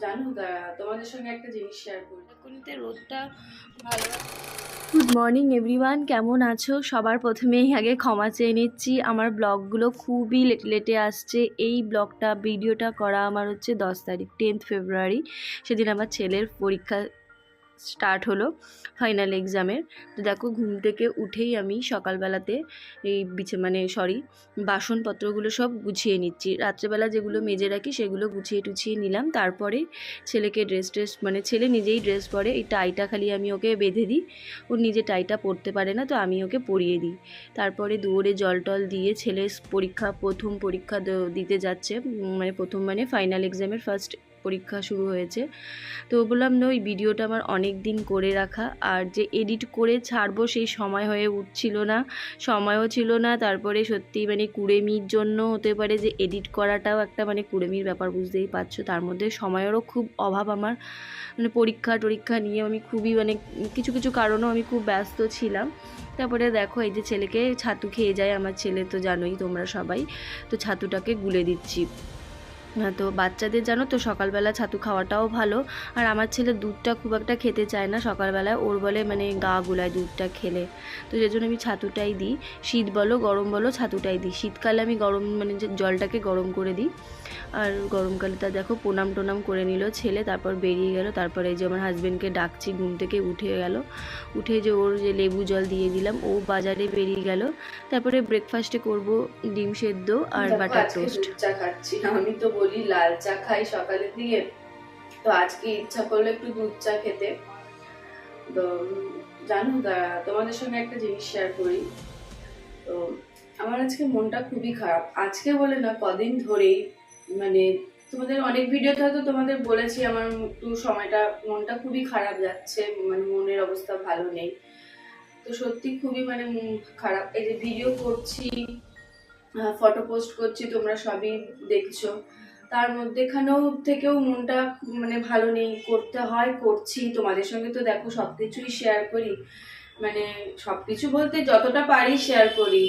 জানো তোমাদের সঙ্গে একটা জিনিস শেয়ার করি। এখনতে রোদটা ভালো। গুড মর্নিং এভরিওয়ান, কেমন আছো? সবার প্রথমেই আগে ক্ষমা চেয়ে নিচ্ছি, আমার ব্লগগুলো খুবই লেটে লেটে আসছে। এই ভিডিওটা করা আমার হচ্ছে 10 তারিখ 10th ফেব্রুয়ারি। সেদিন আমার ছেলের পরীক্ষা স্টার্ট হলো, ফাইনাল এক্সামের। তো দেখো, ঘুম থেকে উঠেই আমি সকালবেলাতে এই বাসনপত্রগুলো সব গুছিয়ে নিচ্ছি। রাত্রেবেলা যেগুলো মেজে রাখি সেগুলো গুছিয়ে টুছিয়ে নিলাম। তারপরে ছেলেকে ড্রেস ছেলে নিজেই ড্রেস পরে, এই টাইটা খালি আমি ওকে বেঁধে দিই। ও নিজে টাইটা পরতে পারে না, তো আমি ওকে পরিয়ে দিই। তারপরে দৌড়ে জল টল দিয়ে ছেলে প্রথম পরীক্ষা দিতে যাচ্ছে। প্রথম ফাইনাল এক্সামের ফার্স্ট পরীক্ষা শুরু হয়েছে। তো বললাম না, ওই ভিডিওটা আমার অনেক দিন করে রাখা, আর যে এডিট করে ছাড়বো সেই সময় হয়ে উঠছিল না, সময়ও ছিল না। তারপরে সত্যি কুড়েমির জন্য হতে পারে যে এডিট করাটাও একটা কুড়েমির ব্যাপার, বুঝতেই পারছো। তার মধ্যে সময়েরও খুব অভাব আমার, পরীক্ষা নিয়ে আমি খুবই কিছু কিছু কারণেও আমি খুব ব্যস্ত ছিলাম। তারপরে দেখো, এই যে ছেলেকে ছাতু খেয়ে যায় আমার ছেলে, তো জানোই তোমরা সবাই, তো ছাতুটাকে গুলে দিচ্ছি। তো বাচ্চাদের জানো তো সকালবেলা ছাতু খাওয়াটাও ভালো। আর আমার ছেলে দুধটা খুব একটা খেতে চায় না সকালবেলায়, ওর বলে গা গুলায় দুধটা খেলে। তো সেই জন্য আমি ছাতুটাই দিই, শীত বলো গরম বলো ছাতুটাই দিই। শীতকালে আমি গরম যে জলটাকে গরম করে দিই, আর গরমকালে তা দেখো টোনাম করে নিল ছেলে, তারপর বেরিয়ে গেল। তারপরে এই যে আমার হাজব্যান্ডকে ডাকছি, ঘুম থেকে উঠে গেল, উঠে যে ওর যে লেবু জল দিয়ে দিলাম, ও বাজারে বেরিয়ে গেল। তারপরে ব্রেকফাস্টে করব ডিম সেদ্ধ আর বাটার টোস্ট। চা খাচ্ছি, আমি তো বলি লাল চা খাই সকালের দিকে, তো আজকে ইচ্ছা করলো একটু দুধ চা খেতে। তো জানো তোমাদের সঙ্গে একটা জিনিস শেয়ার করি। তো আমার আজকে মনটা খুবই খারাপ, আজকে বলে না কদিন ধরেই। তোমাদের অনেক ভিডিওতে হয়তো তোমাদের বলেছি আমার একটু সময়টা মনটা খুবই খারাপ যাচ্ছে, মনের অবস্থা ভালো নেই। তো সত্যি খুবই খারাপ। এই যে ভিডিও করছি, ফটো পোস্ট করছি, তোমরা সবই দেখছো, তার মধ্যেখানেও থেকেও মনটা ভালো নেই। করতে হয়, করছি, তোমাদের সঙ্গে তো দেখো সবকিছুই শেয়ার করি, সবকিছু বলতে যতটা পারি শেয়ার করি,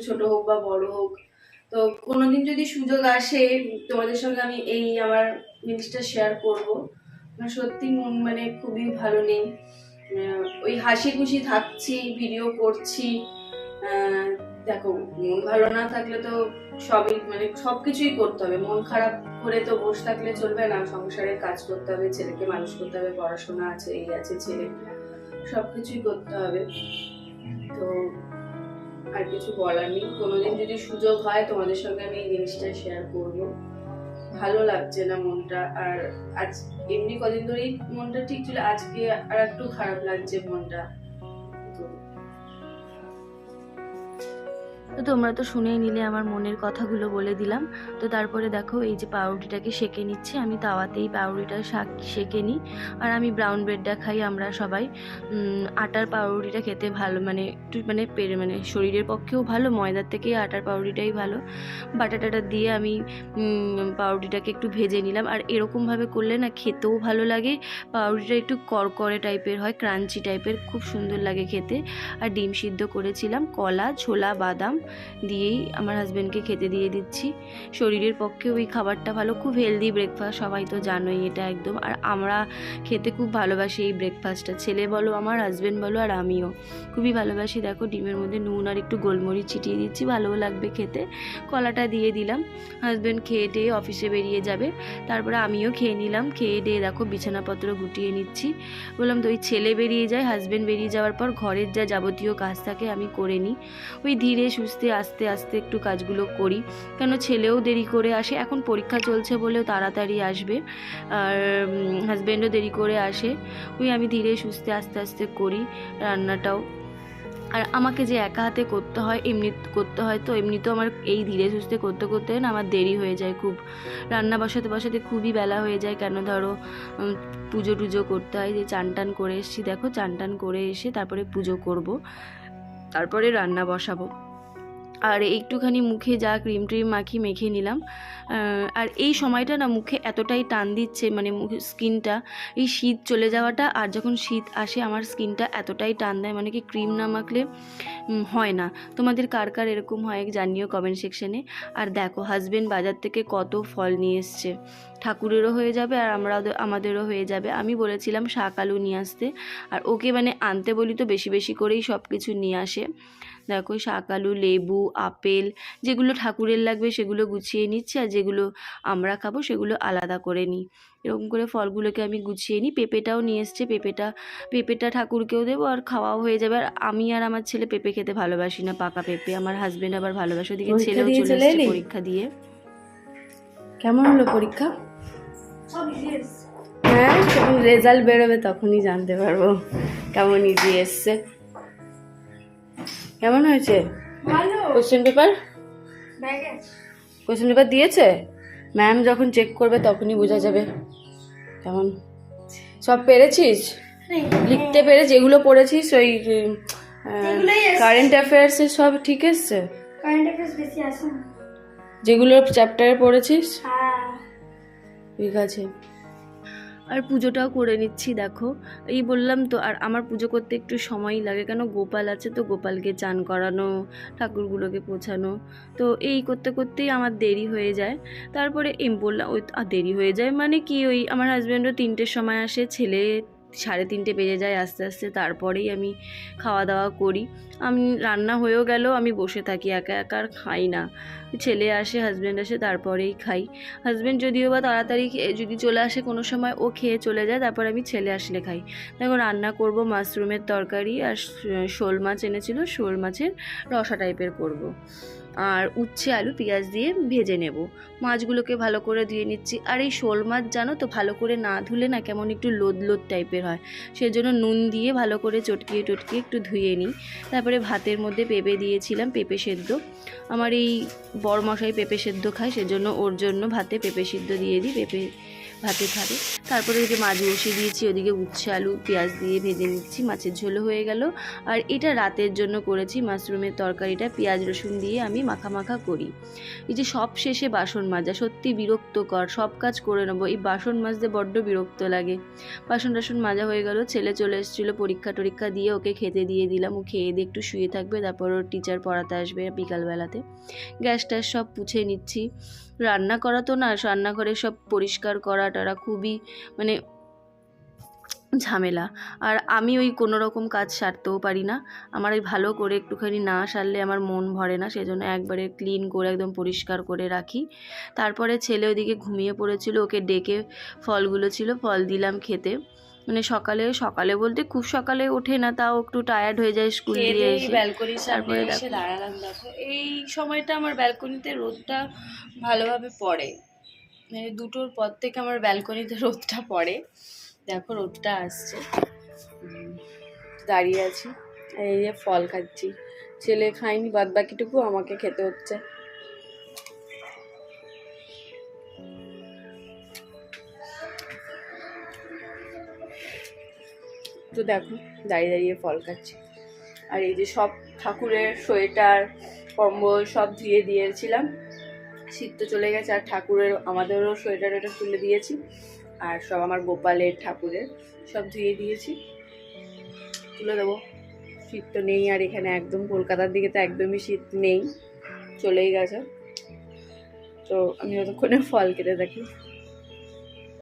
ছোট হোক বা বড় হোক। তো কোনোদিন যদি সুযোগ আসে তোমাদের সঙ্গে আমি এই আমার জিনিসটা শেয়ার করব। সত্যি মন খুবই ভালো নেই। ওই হাসি খুশি থাকছি, ভিডিও করছি। দেখো, মন ভালো না থাকলে তো সবই সবকিছুই করতে হবে। মন খারাপ করে তো বসে থাকলে চলবে না, সংসারের কাজ করতে হবে, ছেলেকে মানুষ করতে হবে, পড়াশোনা আছে, এই আছে, ছেলে সবকিছুই করতে হবে। তো আর কিছু বলার নেই। কোনোদিন যদি সুযোগ হয় তোমাদের সঙ্গে আমি এই জিনিসটা শেয়ার করব। ভালো লাগছে না মনটা, আর আজ এমনি কদিন ধরেই মনটা ঠিক ছিল, আজকে আর একটু খারাপ লাগছে মনটা। তো তোমরা তো শুনেই নিলে, আমার মনের কথাগুলো বলে দিলাম। তো তারপরে দেখো, এই যে পাউরুটিটাকে সেঁকে নিচ্ছি, আমি তাওয়াতেই পাউরুটিটা সেঁকে নিই। আর আমি ব্রাউন ব্রেডটা খাই, আমরা সবাই। আটার পাউরুটিটা খেতে ভালো, একটু শরীরের পক্ষেও ভালো, ময়দার থেকে আটার পাউরুটিটাই ভালো। বাটাটা দিয়ে আমি পাউরুটিটাকে একটু ভেজে নিলাম। আর এরকমভাবে করলে না খেতেও ভালো লাগে, পাউরুটিটা একটু করকরে টাইপের হয়, ক্রাঞ্চি টাইপের, খুব সুন্দর লাগে খেতে। আর ডিম সিদ্ধ করেছিলাম, কলা ছোলা বাদাম দিয়েই আমার হাজব্যান্ডকে খেতে দিয়ে দিচ্ছি। শরীরের পক্ষে ওই খাবারটা ভালো, খুব হেলদি ব্রেকফাস্ট, সবাই তো জানোই এটা একদম। আর আমরা খেতে খুব ভালোবাসি এই ব্রেকফাস্টটা, ছেলে বলো, আমার হাজব্যান্ড বলো, আর আমিও খুবই ভালোবাসি। দেখো, ডিমের মধ্যে নুন আর একটু গোলমরিচ ছিটিয়ে দিচ্ছি, ভালোও লাগবে খেতে। কলাটা দিয়ে দিলাম, হাজব্যান্ড খেয়ে টেয়ে অফিসে বেরিয়ে যাবে। তারপরে আমিও খেয়ে নিলাম, খেয়ে দিয়ে দেখো বিছানাপত্র গুটিয়ে নিচ্ছি। বললাম তো, ওই ছেলে বেরিয়ে যায়, হাজব্যান্ড বেরিয়ে যাওয়ার পর ঘরের যা যাবতীয় কাজ থাকে আমি করে নিই। ওই ধীরে সুস্থে আস্তে আস্তে একটু কাজগুলো করি, কেন ছেলেও দেরি করে আসে, এখন পরীক্ষা চলছে বলেও তাড়াতাড়ি আসবে, আর হাজব্যান্ডও দেরি করে আসে। ওই আমি ধীরে সুস্থে আস্তে আস্তে করি রান্নাটাও। আর আমাকে যে একা হাতে করতে হয়, এমনি তো আমার এই ধীরে সুস্থে করতে করতে না আমার দেরি হয়ে যায় খুব, রান্না বসাতে খুবই বেলা হয়ে যায়। কেন ধরো, পুজো টুজো করতে হয়, যে চান টান করে এসেছি, দেখো চান টান করে এসে তারপরে পুজো করব, তারপরে রান্না বসাবো। আর একটুখানি মুখে যা ক্রিম ট্রিম মেখে নিলাম। আর এই সময়টা না মুখে এতটাই টান দিচ্ছে, মানে মুখে স্কিনটা, এই শীত চলে যাওয়াটা আর যখন শীত আসে আমার স্কিনটা এতটাই টান দেয়, মানে কি ক্রিম না মাখলে হয় না। তোমাদের কার কার এরকম হয় জানিও কমেন্ট সেকশনে। আর দেখো হাজবেন্ড বাজার থেকে কত ফল নিয়ে এসছে, ঠাকুরেরও হয়ে যাবে আর আমাদেরও হয়ে যাবে। আমি বলেছিলাম শাক আলু নিয়ে আসতে, আর ওকে মানে আনতে বলি তো বেশি বেশি করেই সব কিছু নিয়ে আসে। দেখো শাক আলু, লেবু, আপেল, যেগুলো ঠাকুরের লাগবে সেগুলো গুছিয়ে নিচ্ছি, আর যেগুলো আমরা খাবো সেগুলো আলাদা করে নিই। এরকম করে ফলগুলোকে আমি গুছিয়ে নিই। পেঁপেটাও নিয়ে এসছে, পেঁপেটা ঠাকুরকেও দেবো আর খাওয়াও হয়ে যাবে। আর আমি আর আমার ছেলে পেঁপে খেতে ভালোবাসি না, পাকা পেঁপে, আমার হাজবেন্ড আবার ভালোবাসে। ওদিকে ছেলেও চলে এসছে পরীক্ষা দিয়ে। কেমন হলো পরীক্ষা? হ্যাঁ, যখন রেজাল্ট বেরোবে তখনই জানতে পারবো কেমন ইজি এসছে। কেমন হয়েছে কোশ্চেন পেপার দিয়েছে? ম্যাম যখন চেক করবে তখনই বোঝা যাবে কেমন। সব পেরেছিস লিখতে? পেরে যেগুলো পড়েছিস ওই কারেন্ট অ্যাফেয়ার্সের সব ঠিক এসছে? যেগুলো চ্যাপ্টারে পড়েছিস ঠিক আছে। আর পুজোটাও করে নিচ্ছি। দেখো এই বললাম তো, আর আমার পুজো করতে একটু সময়ই লাগে, কেন গোপাল আছে তো, গোপালকে চান করানো, ঠাকুরগুলোকে পোছানো, তো এই করতে করতেই আমার দেরি হয়ে যায়। তারপরে বললাম ওই দেরি হয়ে যায় মানে কি, ওই আমার হাজব্যান্ডও 3টের সময় আসে, ছেলে 3:30 বেজে যায় আস্তে আস্তে, তারপরেই আমি খাওয়া দাওয়া করি। আমি রান্না হয়েও গেল, আমি বসে থাকি একা একা, আর খাই না। ছেলে আসে, হাজব্যান্ড আসে, তারপরেই খাই। হাজব্যান্ড যদিও বা তাড়াতাড়ি যদি চলে আসে কোনো সময়, ও খেয়ে চলে যায়, তারপর আমি ছেলে আসলে খাই। দেখো রান্না করব মাশরুমের তরকারি, আর শোল মাছ এনেছিল, শোল মাছের রসা টাইপের করব। আর উচ্ছে আলু পেঁয়াজ দিয়ে ভেজে নেব। মাছগুলোকে ভালো করে ধুয়ে নিচ্ছি। আর এই শোল মাছ জানো তো, ভালো করে না ধুলে না কেমন একটু লোদ লোদ টাইপের হয়, সেজন্য নুন দিয়ে ভালো করে চটকিয়ে একটু ধুয়ে নিই। তারপরে ভাতের মধ্যে পেঁপে দিয়েছিলাম, পেঁপে সেদ্ধ। আমার এই বড়মশাই পেঁপে সেদ্ধ খায়, সেজন্য ওর জন্য ভাতে পেঁপে সিদ্ধ দিয়ে দিই, পেঁপে ভাতে খাবে। তারপরে ওদিকে মাছ বসিয়ে দিয়েছি, ওদিকে উচ্ছে আলু পেঁয়াজ দিয়ে ভেজে নিচ্ছি, মাছের ঝোলও হয়ে গেল। আর এটা রাতের জন্য করেছি মাশরুমের তরকারিটা, পেঁয়াজ রসুন দিয়ে আমি মাখা করি। এই যে সব শেষে বাসন মাজা, সত্যি বিরক্তকর, সব কাজ করে নেবো, এই বাসন মাজতে বড্ড বিরক্ত লাগে। বাসন টাসন মাজা হয়ে গেল। ছেলে চলে এসেছিলো পরীক্ষা দিয়ে, ওকে খেতে দিয়ে দিলাম, ও খেয়ে দিয়ে একটু শুয়ে থাকবে, তারপর ওর টিচার পড়াতে আসবে বিকালবেলাতে। গ্যাস ট্যাস সব পুছে নিচ্ছি। রান্না করা তো না, রান্নাঘরে সব পরিষ্কার করা টারা খুবই মানে ঝামেলা। আর আমি ওই কোনো রকম কাজ সারতেও পারি না, আমার ওই ভালো করে একটুখানি না সারলে আমার মন ভরে না, সেজন্য একবারে ক্লিন করে একদম পরিষ্কার করে রাখি। তারপরে ছেলে ওদিকে ঘুমিয়ে পড়েছিল, ওকে ডেকে ফলগুলো ছিল ফল দিলাম খেতে। মানে সকালে বলতে খুব সকালে ওঠে না, তাও একটু টায়ার্ড হয়ে যায় স্কুল দিয়ে এসে। ব্যালকনির সামনে এসে দাঁড়ালাম। দেখো এই সময়টা আমার ব্যালকনিতে রোদটা ভালোভাবে পড়ে, মানে 2টোর পর থেকে আমার ব্যালকনিতে রোদটা পড়ে। দেখো রোদটা আসছে, দাঁড়িয়ে আছি, এই যে ফল খাচ্ছি। ছেলে খায়নি, বাদ বাকিটুকু আমাকে খেতে হচ্ছে। তো দেখো দাঁড়িয়ে ফল খাচ্ছি। আর এই যে সব ঠাকুরের সোয়েটার কম্বল সব ধুয়ে দিয়েছিলাম, শীত তো চলে গেছে, আর ঠাকুরের আমাদেরও সোয়েটার তুলে দিয়েছি, আর সব আমার গোপালের ঠাকুরের সব ধুয়ে দিয়েছি, তুলে দেবো। শীত তো নেই, আর এখানে একদম কলকাতার দিকে তো একদমই শীত নেই, চলেই গেছে। তো আমি যতক্ষণে ফল কেটে থাকি।